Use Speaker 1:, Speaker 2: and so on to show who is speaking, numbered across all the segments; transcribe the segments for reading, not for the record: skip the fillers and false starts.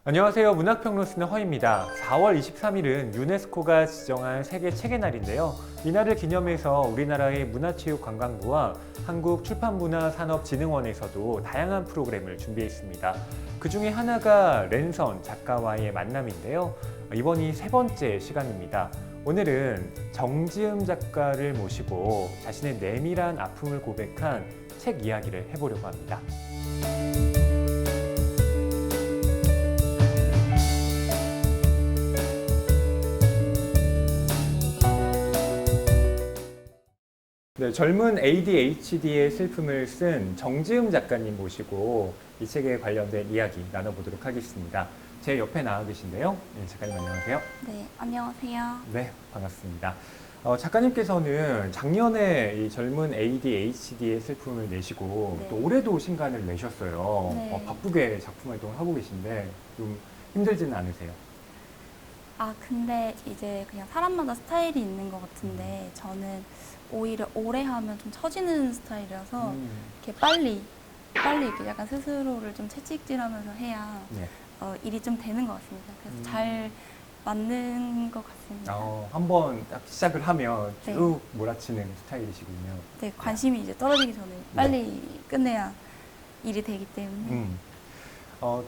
Speaker 1: 안녕하세요. 문학평론 쓰는 허입니다. 4월 23일은 유네스코가 지정한 세계 책의 날인데요. 이날을 기념해서 우리나라의 문화체육관광부와 한국출판문화산업진흥원에서도 다양한 프로그램을 준비했습니다. 그 중에 하나가 랜선 작가와의 만남인데요. 이번이 세 번째 시간입니다. 오늘은 정지음 작가를 모시고 자신의 내밀한 아픔을 고백한 책 이야기를 해보려고 합니다. 네, 젊은 ADHD의 슬픔을 쓴 정지음 작가님 모시고 이 책에 관련된 이야기 나눠보도록 하겠습니다. 제 옆에 나와 계신데요. 네, 작가님 안녕하세요.
Speaker 2: 네, 안녕하세요.
Speaker 1: 네, 반갑습니다. 작가님께서는 작년에 이 젊은 ADHD의 슬픔을 내시고
Speaker 2: 네.
Speaker 1: 또 올해도 신간을 내셨어요.
Speaker 2: 네.
Speaker 1: 바쁘게 작품 활동을 하고 계신데 좀 힘들지는 않으세요?
Speaker 2: 근데 이제 그냥 사람마다 스타일이 있는 것 같은데 저는 오히려 오래 하면 좀 처지는 스타일이라서 이렇게 빨리 이렇게 약간 스스로를 좀 채찍질하면서 해야
Speaker 1: 네.
Speaker 2: 일이 좀 되는 것 같습니다. 그래서 잘 맞는 것 같습니다.
Speaker 1: 한번 딱 시작을 하면
Speaker 2: 네.
Speaker 1: 쭉 몰아치는 스타일이시군요.
Speaker 2: 네, 관심이 이제 떨어지기 전에 빨리 끝내야 일이 되기 때문에.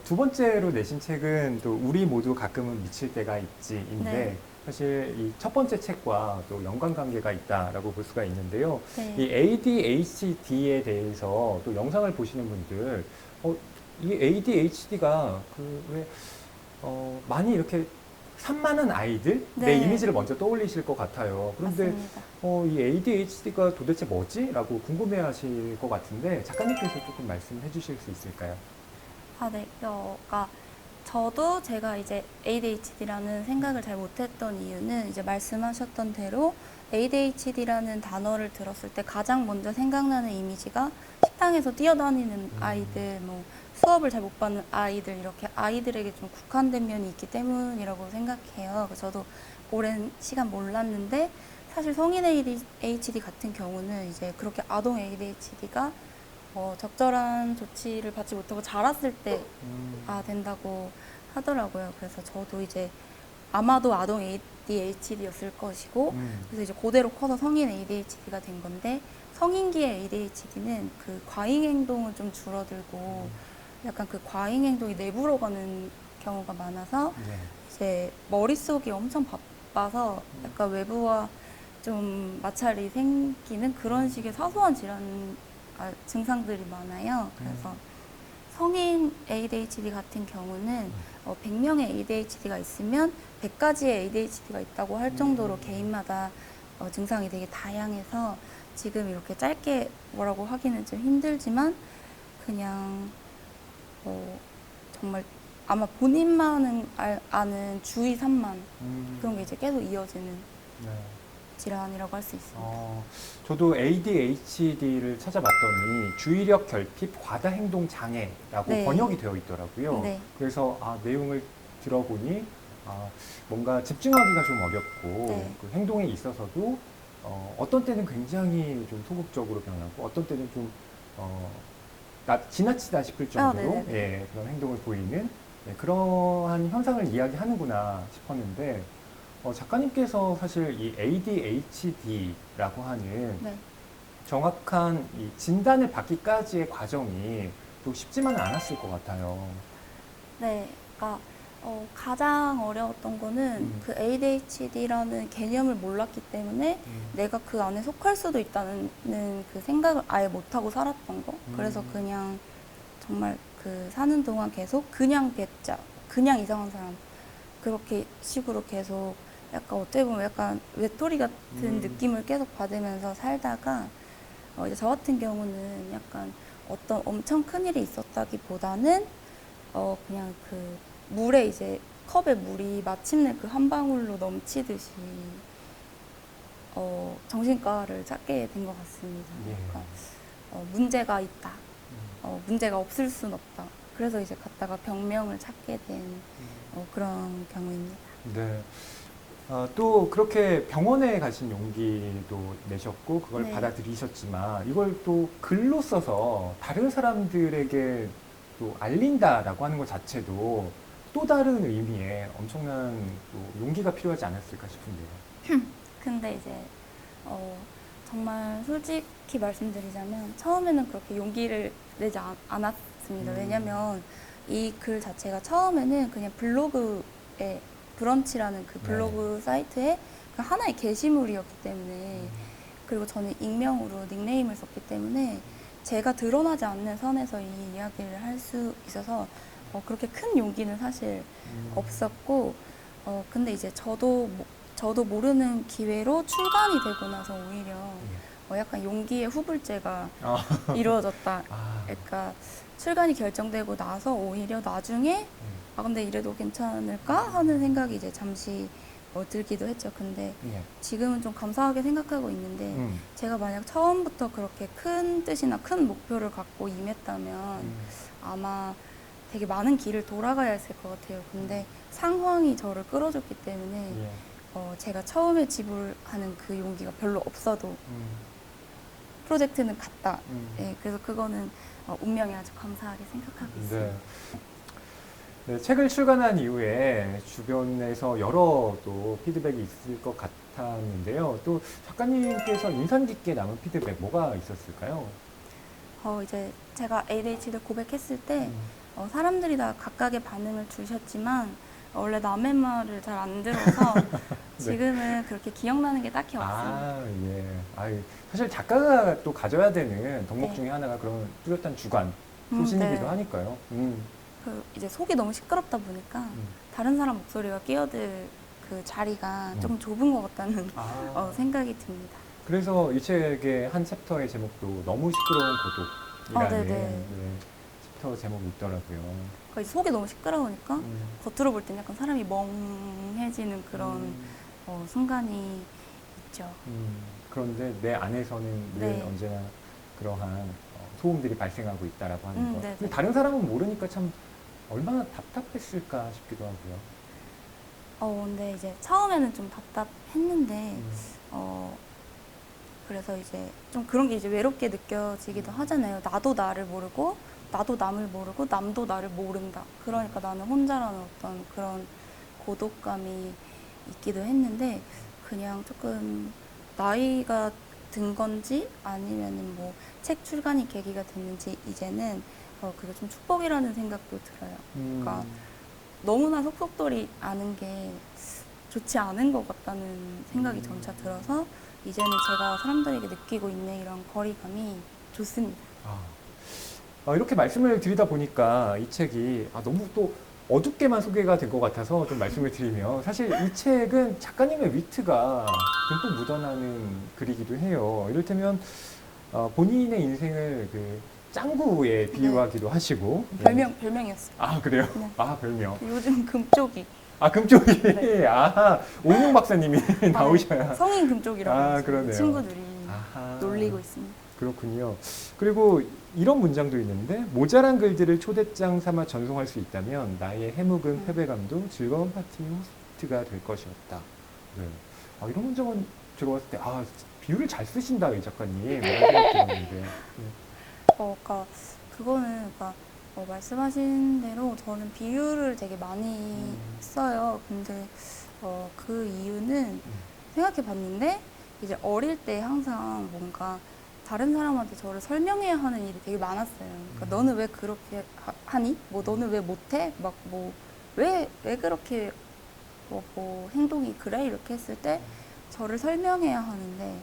Speaker 1: 두 번째로 내신 책은 또 우리 모두 가끔은 미칠 때가 있지인데
Speaker 2: 네.
Speaker 1: 사실 이 첫 번째 책과 또 연관관계가 있다라고 볼 수가 있는데요.
Speaker 2: 네.
Speaker 1: 이 ADHD에 대해서 또 영상을 보시는 분들, 이 ADHD가 많이 이렇게 산만한 아이들? 내
Speaker 2: 네.
Speaker 1: 이미지를 먼저 떠올리실 것 같아요. 그런데
Speaker 2: 맞습니다.
Speaker 1: 이 ADHD가 도대체 뭐지? 라고 궁금해 하실 것 같은데 작가님께서 조금 말씀해 주실 수 있을까요?
Speaker 2: 네. 그러니까 저도 제가 이제 ADHD라는 생각을 잘 못했던 이유는 이제 말씀하셨던 대로 ADHD라는 단어를 들었을 때 가장 먼저 생각나는 이미지가 식당에서 뛰어다니는 아이들, 뭐 수업을 잘 못 받는 아이들, 이렇게 아이들에게 좀 국한된 면이 있기 때문이라고 생각해요. 그래서 저도 오랜 시간 몰랐는데 사실 성인 ADHD 같은 경우는 이제 그렇게 아동 ADHD가 적절한 조치를 받지 못하고 자랐을 때 된다고 하더라고요. 그래서 저도 이제 아마도 아동 ADHD였을 것이고, 그래서 이제 그대로 커서 성인 ADHD가 된 건데, 성인기의 ADHD는 그 과잉 행동은 좀 줄어들고, 약간 그 과잉 행동이 내부로 가는 경우가 많아서,
Speaker 1: 네.
Speaker 2: 이제 머릿속이 엄청 바빠서 약간 외부와 좀 마찰이 생기는 그런 식의 사소한 증상들이 많아요. 그래서 성인 ADHD 같은 경우는 100명의 ADHD가 있으면 100가지의 ADHD가 있다고 할 정도로 개인마다 증상이 되게 다양해서 지금 이렇게 짧게 뭐라고 하기는 좀 힘들지만 그냥 정말 아마 본인만은 아는 주의 산만 그런 게 이제 계속 이어지는
Speaker 1: 네.
Speaker 2: 질환이라고 할 수 있습니다.
Speaker 1: 저도 ADHD를 찾아봤더니 주의력 결핍 과다 행동 장애라고
Speaker 2: 네.
Speaker 1: 번역이 되어 있더라고요.
Speaker 2: 네.
Speaker 1: 그래서 내용을 들어보니 뭔가 집중하기가 좀 어렵고
Speaker 2: 네.
Speaker 1: 그 행동에 있어서도 어떤 때는 굉장히 좀 소극적으로 변하고 어떤 때는 좀 지나치다 싶을 정도로
Speaker 2: 네네네.
Speaker 1: 그런 행동을 보이는 그러한 현상을 이야기하는구나 싶었는데 작가님께서 사실 이 ADHD라고 하는
Speaker 2: 네.
Speaker 1: 정확한 이 진단을 받기까지의 과정이 또 쉽지만은 않았을 것 같아요.
Speaker 2: 네, 그러니까 가장 어려웠던 거는 그 ADHD라는 개념을 몰랐기 때문에 내가 그 안에 속할 수도 있다는 그 생각을 아예 못하고 살았던 거. 그래서 그냥 정말 그 사는 동안 계속 그냥 배짜, 그냥 이상한 사람 그렇게 식으로 계속 약간 어떻게 보면 약간 외톨이 같은 느낌을 계속 받으면서 살다가 이제 저 같은 경우는 약간 어떤 엄청 큰 일이 있었다기보다는 그냥 그 물에 이제 컵에 물이 마침내 그 한 방울로 넘치듯이 정신과를 찾게 된 것 같습니다.
Speaker 1: 예.
Speaker 2: 그러니까 문제가 있다. 문제가 없을 순 없다. 그래서 이제 갔다가 병명을 찾게 된 그런 경우입니다.
Speaker 1: 네. 또 그렇게 병원에 가신 용기도 내셨고 그걸
Speaker 2: 네.
Speaker 1: 받아들이셨지만 이걸 또 글로 써서 다른 사람들에게 또 알린다라고 하는 것 자체도 또 다른 의미의 엄청난 또 용기가 필요하지 않았을까 싶은데요.
Speaker 2: 근데 이제 정말 솔직히 말씀드리자면 처음에는 그렇게 용기를 내지 않았습니다. 왜냐면 이 글 자체가 처음에는 그냥 블로그에 브런치라는 그 블로그 사이트에 그 하나의 게시물이었기 때문에, 그리고 저는 익명으로 닉네임을 썼기 때문에 제가 드러나지 않는 선에서 이 이야기를 할 수 있어서 그렇게 큰 용기는 사실 없었고, 근데 이제 저도 모르는 기회로 출간이 되고 나서 오히려 약간 용기의 후불제가 이루어졌다. 그러니까 출간이 결정되고 나서 오히려 나중에 근데 이래도 괜찮을까 하는 생각이 이제 잠시 들기도 했죠. 근데 지금은 좀 감사하게 생각하고 있는데, 제가 만약 처음부터 그렇게 큰 뜻이나 큰 목표를 갖고 임했다면 아마 되게 많은 길을 돌아가야 했을 것 같아요. 근데 상황이 저를 끌어줬기 때문에 제가 처음에 지불하는 그 용기가 별로 없어도 프로젝트는 갔다. 네, 그래서 그거는 운명에 아주 감사하게 생각하고 있습니다.
Speaker 1: 네, 책을 출간한 이후에 주변에서 여러 또 피드백이 있을 것 같았는데요. 또 작가님께서 인상 깊게 남은 피드백 뭐가 있었을까요?
Speaker 2: 이제 제가 ADHD 고백했을 때 사람들이 다 각각의 반응을 주셨지만 원래 남의 말을 잘 안 들어서 지금은 그렇게 기억나는 게 딱히 없어요.
Speaker 1: 예. 사실 작가가 또 가져야 되는 덕목 중에 하나가 그런 뚜렷한 주관, 소신이기도 하니까요.
Speaker 2: 이제 속이 너무 시끄럽다 보니까 다른 사람 목소리가 끼어들 그 자리가 조금 좁은 것 같다는 생각이 듭니다.
Speaker 1: 그래서 이 책의 한 챕터의 제목도 너무 시끄러운 고독이라는 챕터 제목이 있더라고요.
Speaker 2: 그러니까 속이 너무 시끄러우니까 겉으로 볼 땐 약간 사람이 멍해지는 그런 순간이 있죠.
Speaker 1: 그런데 내 안에서는 늘 언제나 그러한 소음들이 발생하고 있다라고 하는 거. 근데 다른 사람은 모르니까 참 얼마나 답답했을까 싶기도 하고요.
Speaker 2: 근데 이제 처음에는 좀 답답했는데 그래서 이제 좀 그런 게 이제 외롭게 느껴지기도 하잖아요. 나도 나를 모르고 나도 남을 모르고 남도 나를 모른다. 그러니까 나는 혼자라는 어떤 그런 고독감이 있기도 했는데, 그냥 조금 나이가 든 건지 아니면은 뭐 책 출간이 계기가 됐는지 이제는 그게 좀 축복이라는 생각도 들어요. 그러니까 너무나 속속들이 아는 게 좋지 않은 것 같다는 생각이 점차 들어서 이제는 제가 사람들에게 느끼고 있는 이런 거리감이 좋습니다.
Speaker 1: 이렇게 말씀을 드리다 보니까 이 책이 너무 또 어둡게만 소개가 된 것 같아서 좀 말씀을 드리면, 사실 이 책은 작가님의 위트가 듬뿍 묻어나는 글이기도 해요. 이를테면 본인의 인생을 그 짱구에 비유하기도 하시고.
Speaker 2: 별명이었어요.
Speaker 1: 그래요?
Speaker 2: 네.
Speaker 1: 별명.
Speaker 2: 요즘 금쪽이.
Speaker 1: 금쪽이. 오은영 박사님이 나오셔야.
Speaker 2: 성인 금쪽이라고
Speaker 1: 그러네요.
Speaker 2: 친구들이 놀리고 있습니다.
Speaker 1: 그렇군요. 그리고 이런 문장도 있는데, 모자란 글들을 초대장 삼아 전송할 수 있다면 나의 해묵은 패배감도 즐거운 파티 호스트가 될 것이었다. 네. 이런 문장은 제가 봤을 때 비유를 잘 쓰신다, 이 작가님. 이런 생각이 들었는데.
Speaker 2: 그거는 말씀하신 대로 저는 비유를 되게 많이 써요. 근데 그 이유는 생각해 봤는데, 이제 어릴 때 항상 뭔가 다른 사람한테 저를 설명해야 하는 일이 되게 많았어요. 그러니까 너는 왜 그렇게 하니? 뭐 너는 왜 못해? 막 뭐 왜 그렇게 뭐 행동이 그래? 이렇게 했을 때 저를 설명해야 하는데,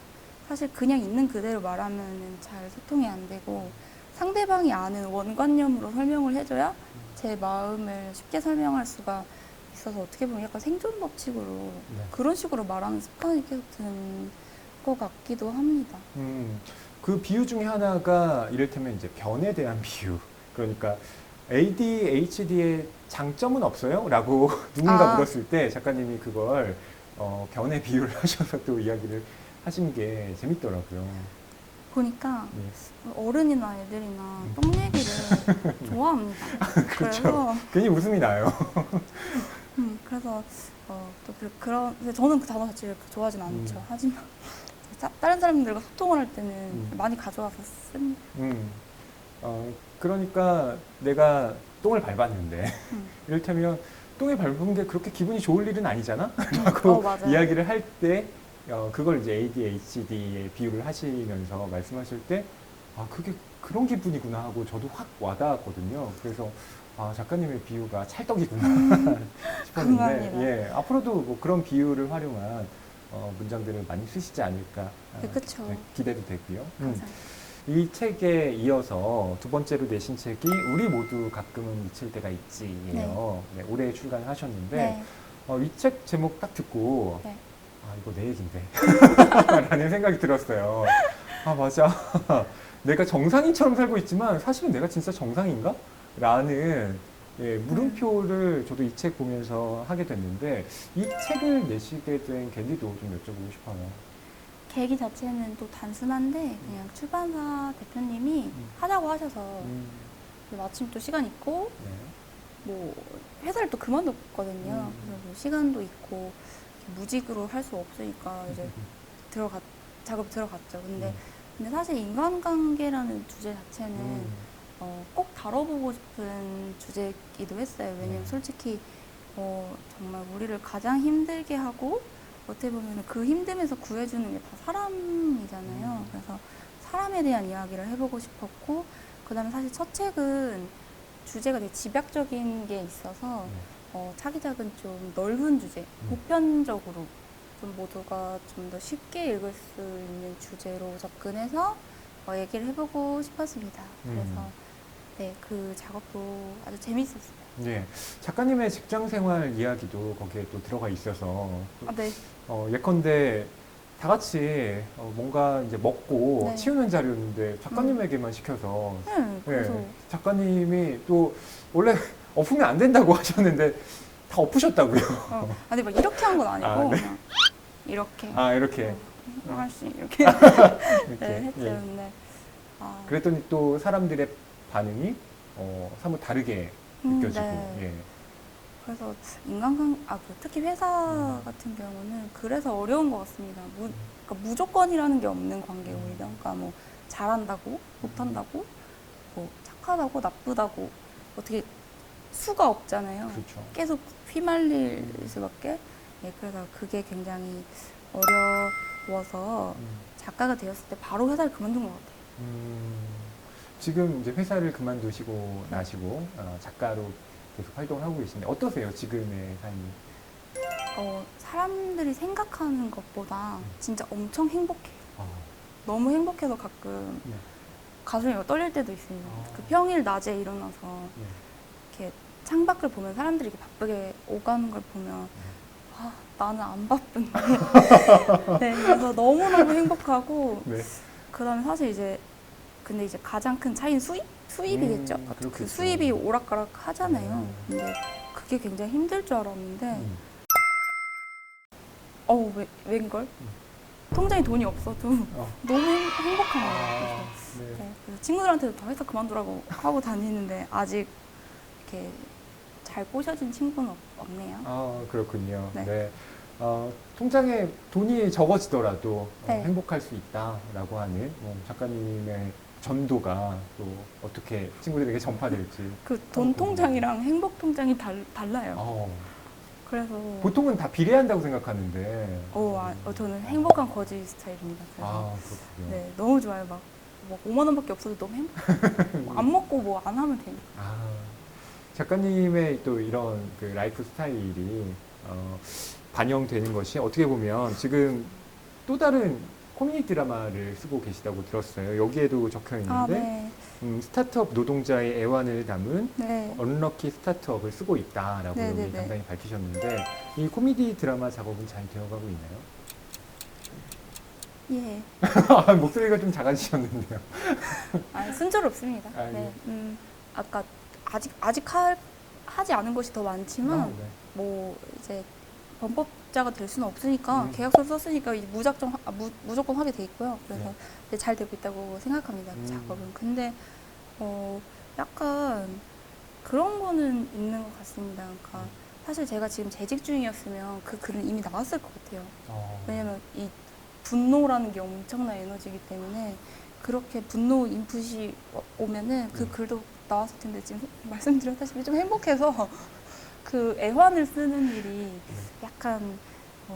Speaker 2: 사실 그냥 있는 그대로 말하면은 잘 소통이 안 되고, 상대방이 아는 원관념으로 설명을 해줘야 제 마음을 쉽게 설명할 수가 있어서, 어떻게 보면 약간 생존 법칙으로 그런 식으로 말하는 습관이 계속 드는 것 같기도 합니다.
Speaker 1: 그 비유 중에 하나가 이를테면 이제 변에 대한 비유. 그러니까 ADHD의 장점은 없어요? 라고 누군가 물었을 때 작가님이 그걸 변에 비유를 하셔서 또 이야기를 하신 게 재밌더라고요.
Speaker 2: 보니까 어른이나 애들이나 똥 얘기를 좋아합니다.
Speaker 1: 그렇죠.
Speaker 2: 그래서
Speaker 1: 괜히 웃음이 나요.
Speaker 2: 그래서 또 그런 저는 그 단어 자체를 좋아하진 않죠. 하지만 다른 사람들과 소통을 할 때는 많이 가져와서 씁니다.
Speaker 1: 그러니까 내가 똥을 밟았는데 이를테면 똥에 밟은 게 그렇게 기분이 좋을 일은 아니잖아? 라고
Speaker 2: 맞아요.
Speaker 1: 이야기를 할 때, 그걸 이제 ADHD에 비유를 하시면서 말씀하실 때, 아, 그게 그런 기분이구나 하고 저도 확 와닿았거든요. 그래서, 아, 작가님의 비유가 찰떡이구나 싶었는데,
Speaker 2: 감사합니다.
Speaker 1: 예, 앞으로도 뭐 그런 비유를 활용한 문장들을 많이 쓰시지 않을까
Speaker 2: 네, 그쵸.
Speaker 1: 기대도 되고요.
Speaker 2: 감사합니다.
Speaker 1: 이 책에 이어서 두 번째로 내신 책이 우리 모두 가끔은 미칠 때가 있지예요. 네, 올해 출간하셨는데
Speaker 2: 네.
Speaker 1: 이 책 제목 딱 듣고
Speaker 2: 네.
Speaker 1: 아 이거 내 얘긴데 라는 생각이 들었어요. 아 맞아. 내가 정상인처럼 살고 있지만 사실은 내가 진짜 정상인가? 라는 예, 물음표를 저도 이 책 보면서 하게 됐는데 이 책을 내시게 된 계기도 좀 여쭤보고 싶어요.
Speaker 2: 계기 자체는 또 단순한데 그냥 출판사 대표님이 하자고 하셔서 마침 또 시간 있고
Speaker 1: 네.
Speaker 2: 뭐 회사를 또 그만뒀거든요. 그래서 뭐 시간도 있고 무직으로 할 수 없으니까 이제 작업 들어갔죠. 근데 사실 인간관계라는 주제 자체는 꼭 다뤄보고 싶은 주제이기도 했어요. 왜냐면 솔직히 정말 우리를 가장 힘들게 하고 어떻게 보면 그 힘듦에서 구해주는 게 다 사람이잖아요. 그래서 사람에 대한 이야기를 해보고 싶었고, 그 다음에 사실 첫 책은 주제가 되게 집약적인 게 있어서 차기작은 좀 넓은 주제, 보편적으로 좀 모두가 좀 더 쉽게 읽을 수 있는 주제로 접근해서 얘기를 해보고 싶었습니다. 그래서 네, 그 작업도 아주 재밌었어요.
Speaker 1: 네, 작가님의 직장 생활 이야기도 거기에 또 들어가 있어서
Speaker 2: 네.
Speaker 1: 예컨대 다 같이 뭔가 이제 먹고
Speaker 2: 네.
Speaker 1: 치우는 자리였는데 작가님에게만 시켜서
Speaker 2: 그래서
Speaker 1: 예, 작가님이 또 원래 엎으면 안 된다고 하셨는데 다 엎으셨다고요.
Speaker 2: 아니 막 이렇게 한 건 아니고
Speaker 1: 아, 네.
Speaker 2: 그냥 이렇게
Speaker 1: 아 이렇게
Speaker 2: 하나씩 이렇게
Speaker 1: 이렇게
Speaker 2: 네, 했죠.
Speaker 1: 예.
Speaker 2: 근데
Speaker 1: 그랬더니 또 사람들의 반응이 사뭇 다르게 느껴지고
Speaker 2: 네.
Speaker 1: 예.
Speaker 2: 그래서 특히 회사 같은 경우는 그래서 어려운 것 같습니다. 그러니까 무조건이라는 게 없는 관계 오히려. 그러니까 뭐 잘한다고, 못한다고, 뭐 착하다고, 나쁘다고 어떻게 수가 없잖아요.
Speaker 1: 그렇죠.
Speaker 2: 계속 휘말릴 수밖에. 예, 그래서 그게 굉장히 어려워서 작가가 되었을 때 바로 회사를 그만둔 것 같아요.
Speaker 1: 지금 이제 회사를 그만두시고 나시고 작가로 계속 활동을 하고 계신데 어떠세요? 지금의 삶이?
Speaker 2: 사람들이 생각하는 것보다 진짜 엄청 행복해요.
Speaker 1: 아,
Speaker 2: 너무 행복해서 가끔
Speaker 1: 네.
Speaker 2: 가슴이 막 떨릴 때도 있습니다.
Speaker 1: 아.
Speaker 2: 그 평일 낮에 일어나서
Speaker 1: 네.
Speaker 2: 이렇게 창밖을 보면 사람들이 이렇게 바쁘게 오가는 걸 보면 나는 안 바쁜데. 네, 그래서 너무너무 행복하고
Speaker 1: 네.
Speaker 2: 그다음에 사실 이제 근데 이제 가장 큰 차이는 수입이겠죠.
Speaker 1: 그렇겠죠.
Speaker 2: 그 수입이 오락가락 하잖아요. 근데 그게 굉장히 힘들 줄 알았는데 웬걸? 통장에 돈이 없어도 너무 행복한 거예요. 그래서,
Speaker 1: 네.
Speaker 2: 그래서 친구들한테도 다 회사 그만두라고 하고 다니는데 아직 이렇게 잘 꼬셔진 친구는 없네요.
Speaker 1: 아, 그렇군요.
Speaker 2: 네.
Speaker 1: 네. 통장에 돈이 적어지더라도
Speaker 2: 네.
Speaker 1: 행복할 수 있다라고 하는 작가님의 전도가 또 어떻게 친구들에게 전파될지.
Speaker 2: 그 돈 통장이랑 행복 통장이 달라요. 그래서
Speaker 1: 보통은 다 비례한다고 생각하는데.
Speaker 2: 저는 행복한 거지 스타일입니다. 그래서
Speaker 1: 그렇군요.
Speaker 2: 네, 너무 좋아요. 막 5만 원밖에 없어도 너무 행복해요. 안 먹고 뭐 안 하면 되니까.
Speaker 1: 작가님의 또 이런 그 라이프 스타일이 반영되는 것이 어떻게 보면 지금 또 다른 코미디 드라마를 쓰고 계시다고 들었어요. 여기에도 적혀 있는데
Speaker 2: 네.
Speaker 1: 스타트업 노동자의 애환을 담은
Speaker 2: 네.
Speaker 1: 언럭키 스타트업을 쓰고 있다라고
Speaker 2: 네,
Speaker 1: 여기
Speaker 2: 네, 네.
Speaker 1: 당당히 밝히셨는데 이 코미디 드라마 작업은 잘 되어가고 있나요?
Speaker 2: 예.
Speaker 1: 목소리가 좀 작아지셨는데요.
Speaker 2: 순조롭습니다.
Speaker 1: 네.
Speaker 2: 아까 아직 하지 않은 것이 더 많지만
Speaker 1: 네.
Speaker 2: 뭐 이제 범법자가 될 수는 없으니까 계약서를 썼으니까 이제 무조건 하게 돼 있고요. 그래서 이제 잘 되고 있다고 생각합니다. 그 작업은. 근데 약간 그런 거는 있는 것 같습니다. 그러니까 사실 제가 지금 재직 중이었으면 그 글은 이미 나왔을 것 같아요. 왜냐면 이 분노라는 게 엄청난 에너지이기 때문에 그렇게 분노 인풋이 오면은 그 글도 나왔을 텐데 지금 말씀드렸다시피 좀 행복해서 그 애환을 쓰는 일이 약간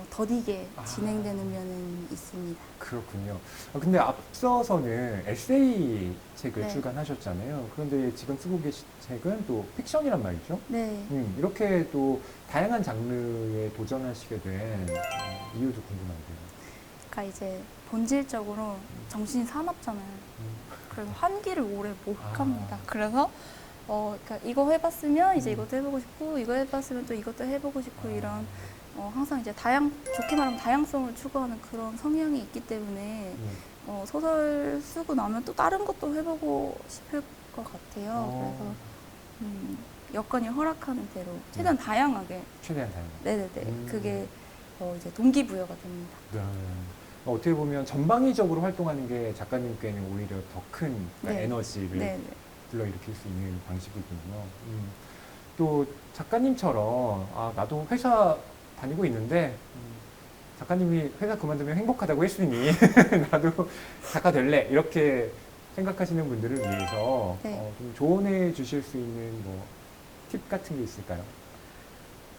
Speaker 2: 더디게
Speaker 1: 아.
Speaker 2: 진행되는 면은 있습니다.
Speaker 1: 그렇군요. 근데 앞서서는 에세이 책을
Speaker 2: 네.
Speaker 1: 출간하셨잖아요. 그런데 지금 쓰고 계신 책은 또 픽션이란 말이죠.
Speaker 2: 네.
Speaker 1: 이렇게 또 다양한 장르에 도전하시게 된 이유도 궁금한데요.
Speaker 2: 그러니까 이제 본질적으로 정신이 사납잖아요. 그래서 환기를 오래 못
Speaker 1: 아.
Speaker 2: 합니다. 그래서 그러니까 이거 해봤으면 이제
Speaker 1: 음.
Speaker 2: 이것도 해보고 싶고, 이거 해봤으면 또 이것도 해보고 싶고,
Speaker 1: 아.
Speaker 2: 이런 항상 이제 좋게 말하면 다양성을 추구하는 그런 성향이 있기 때문에 소설 쓰고 나면 또 다른 것도 해보고 싶을 것 같아요. 그래서 여건이 허락하는 대로 최대한 다양하게.
Speaker 1: 최대한 다양한.
Speaker 2: 네네네. 그게 이제 동기부여가 됩니다.
Speaker 1: 네. 어떻게 보면 전방위적으로 활동하는 게 작가님께는 오히려 더 큰
Speaker 2: 네.
Speaker 1: 에너지를
Speaker 2: 네네.
Speaker 1: 불러일으킬 수 있는 방식이군요. 또 작가님처럼 나도 회사 다니고 있는데 작가님이 회사 그만두면 행복하다고 했으니 나도 작가 될래 이렇게 생각하시는 분들을 위해서
Speaker 2: 네.
Speaker 1: 좀 조언해 주실 수 있는 뭐 팁 같은 게 있을까요?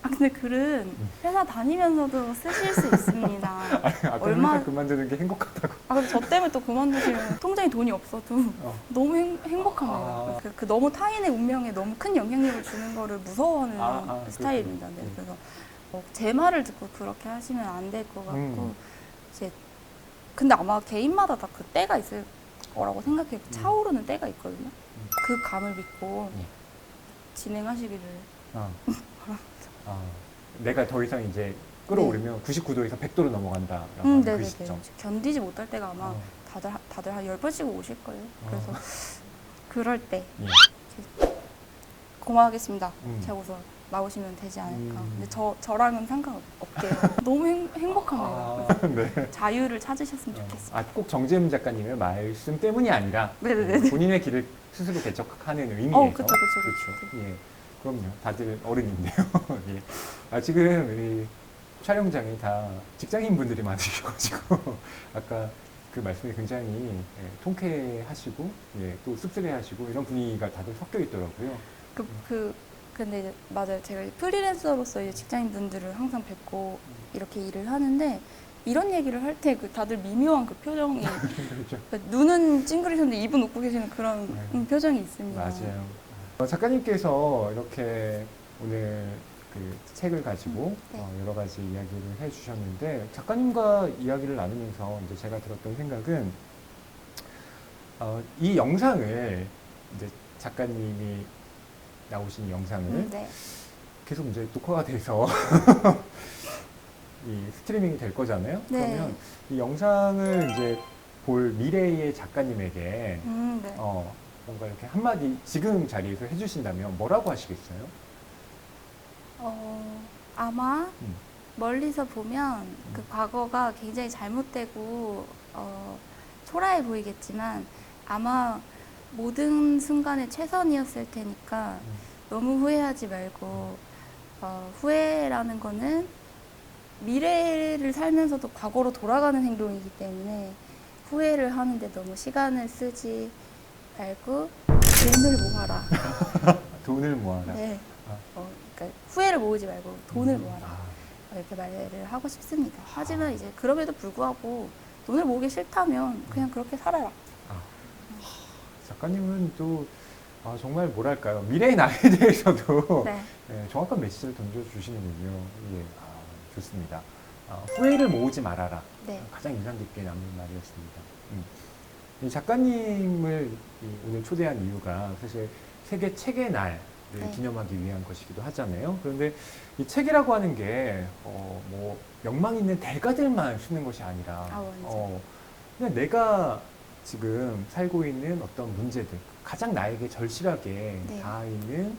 Speaker 2: 근데 글은 회사 다니면서도 쓰실 수 있습니다.
Speaker 1: 아까
Speaker 2: 얼마-
Speaker 1: 회사 그만두는 게 행복하다고.
Speaker 2: 근데 저 때문에 또 그만두시면 통장에 돈이 없어도
Speaker 1: 어.
Speaker 2: 너무 행복합니다. 그 너무 타인의 운명에 너무 큰 영향력을 주는 거를 무서워하는 스타일입니다. 네.
Speaker 1: 그렇군요.
Speaker 2: 그래서 제 말을 듣고 그렇게 하시면 안 될 것 같고, 이제 근데 아마 개인마다 다 그 때가 있을 거라고 생각해요. 차오르는 때가 있거든요. 그 감을 믿고
Speaker 1: 예.
Speaker 2: 진행하시기를.
Speaker 1: 내가 더 이상 이제 끌어오르면 99도에서 100도로 넘어간다라고 하는 그
Speaker 2: 네네네.
Speaker 1: 시점.
Speaker 2: 견디지 못할 때가 아마
Speaker 1: 어.
Speaker 2: 다들 한 10번씩 오실 거예요. 그래서 그럴 때
Speaker 1: 예.
Speaker 2: 고마하겠습니다.
Speaker 1: 음.
Speaker 2: 제가 우선 나오시면 되지 않을까.
Speaker 1: 음.
Speaker 2: 근데 저랑은 상관없게요. 너무 행복합니다.
Speaker 1: 네.
Speaker 2: 자유를 찾으셨으면 좋겠어요.
Speaker 1: 꼭 정재훈 작가님의 말씀 때문이 아니라
Speaker 2: 네네네.
Speaker 1: 본인의 길을 스스로 개척하는 의미에서.
Speaker 2: 그쵸.
Speaker 1: 예. 그럼요. 다들 어른인데요. 예. 지금 이 촬영장에 다 직장인 분들이 많으셔가지고 아까 그 말씀이 굉장히 통쾌하시고 또 씁쓸해하시고 이런 분위기가 다들 섞여 있더라고요.
Speaker 2: 근데 이제 맞아요. 제가 프리랜서로서 이제 직장인분들을 항상 뵙고 이렇게 일을 하는데, 이런 얘기를 할 때 다들 미묘한 그 표정이
Speaker 1: 그렇죠.
Speaker 2: 눈은 찡그리셨는데 입은 웃고 계시는 그런 표정이 있습니다.
Speaker 1: 맞아요. 작가님께서 이렇게 오늘 그 책을 가지고
Speaker 2: 네.
Speaker 1: 여러 가지 이야기를 해주셨는데, 작가님과 이야기를 나누면서 이제 제가 들었던 생각은 이 영상을 이제 작가님이 나오신 영상을
Speaker 2: 네.
Speaker 1: 계속 이제 녹화가 돼서 이 스트리밍이 될 거잖아요.
Speaker 2: 네.
Speaker 1: 그러면 이 영상을 이제 볼 미래의 작가님에게
Speaker 2: 네.
Speaker 1: 뭔가 이렇게 한마디 지금 자리에서 해주신다면 뭐라고 하시겠어요?
Speaker 2: 아마 멀리서 보면 그 과거가 굉장히 잘못되고 초라해 보이겠지만, 아마 모든 순간에 최선이었을 테니까 너무 후회하지 말고, 후회라는 거는 미래를 살면서도 과거로 돌아가는 행동이기 때문에 후회를 하는데 너무 시간을 쓰지 말고 돈을 모아라.
Speaker 1: 돈을 모아라.
Speaker 2: 네. 그러니까 후회를 모으지 말고 돈을 모아라. 이렇게 말을 하고 싶습니다. 하지만 이제 그럼에도 불구하고 돈을 모으기 싫다면 그냥 그렇게 살아라.
Speaker 1: 작가님은 또 정말 뭐랄까요, 미래의 나에 대해서도
Speaker 2: 네.
Speaker 1: 정확한 메시지를 던져주시는군요. 예, 좋습니다. 후회를 모으지 말아라.
Speaker 2: 네.
Speaker 1: 가장 인상 깊게 남는 말이었습니다. 이 작가님을 오늘 초대한 이유가 사실 세계 책의 날을
Speaker 2: 네.
Speaker 1: 기념하기 위한 것이기도 하잖아요. 그런데 이 책이라고 하는 게 뭐 명망 있는 대가들만 쓰는 것이 아니라 그냥 내가 지금 살고 있는 어떤 문제들, 가장 나에게 절실하게
Speaker 2: 네.
Speaker 1: 닿아 있는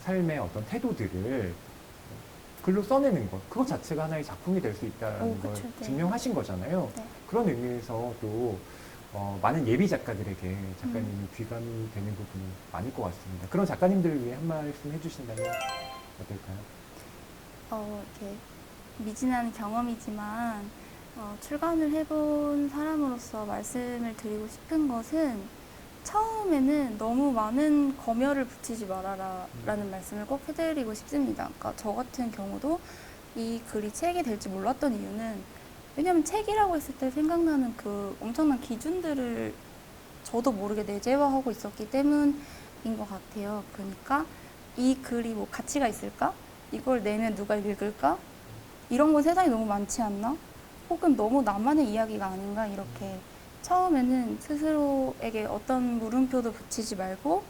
Speaker 1: 삶의 어떤 태도들을 글로 써내는 것, 그것 자체가 하나의 작품이 될 수 있다는 걸
Speaker 2: 그쵸, 네.
Speaker 1: 증명하신 거잖아요.
Speaker 2: 네.
Speaker 1: 그런 의미에서 또 많은 예비 작가들에게 작가님이 귀감이 되는 부분이 많을 것 같습니다. 그런 작가님들을 위해 한 말씀 해주신다면 어떨까요?
Speaker 2: 이렇게 미진한 경험이지만 출간을 해본 사람으로서 말씀을 드리고 싶은 것은, 처음에는 너무 많은 검열을 붙이지 말아라라는 말씀을 꼭 해드리고 싶습니다. 그러니까 저 같은 경우도 이 글이 책이 될지 몰랐던 이유는 왜냐하면 책이라고 했을 때 생각나는 그 엄청난 기준들을 저도 모르게 내재화하고 있었기 때문인 것 같아요. 그러니까 이 글이 뭐 가치가 있을까? 이걸 내면 누가 읽을까? 이런 건 세상에 너무 많지 않나? 혹은 너무 나만의 이야기가 아닌가? 이렇게 처음에는 스스로에게 어떤 물음표도 붙이지 말고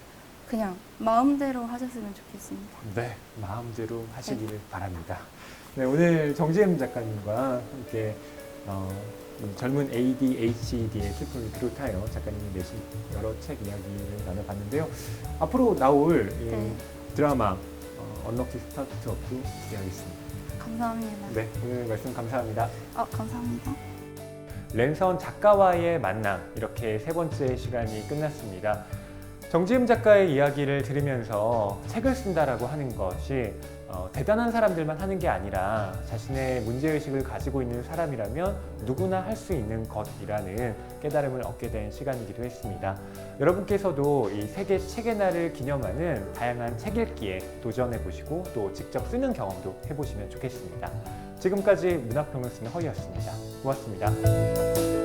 Speaker 2: 그냥 마음대로 하셨으면 좋겠습니다.
Speaker 1: 네, 마음대로 하시기를 바랍니다. 네, 오늘 정지음 작가님과 함께 이 젊은 ADHD의 슬픔을 비롯하여 작가님이 내신 여러 책 이야기를 나눠봤는데요. 앞으로 나올 이
Speaker 2: 네.
Speaker 1: 드라마 언럭키 스타트업도 기대하겠습니다.
Speaker 2: 감사합니다.
Speaker 1: 네, 오늘 말씀 감사합니다.
Speaker 2: 감사합니다.
Speaker 1: 랜선 작가와의 만남, 이렇게 세 번째 시간이 끝났습니다. 정지음 작가의 이야기를 들으면서 책을 쓴다라고 하는 것이 대단한 사람들만 하는 게 아니라 자신의 문제의식을 가지고 있는 사람이라면 누구나 할 수 있는 것이라는 깨달음을 얻게 된 시간이기도 했습니다. 여러분께서도 이 세계 책의 날을 기념하는 다양한 책 읽기에 도전해보시고 또 직접 쓰는 경험도 해보시면 좋겠습니다. 지금까지 문학평론 쓰는 허이였습니다. 고맙습니다.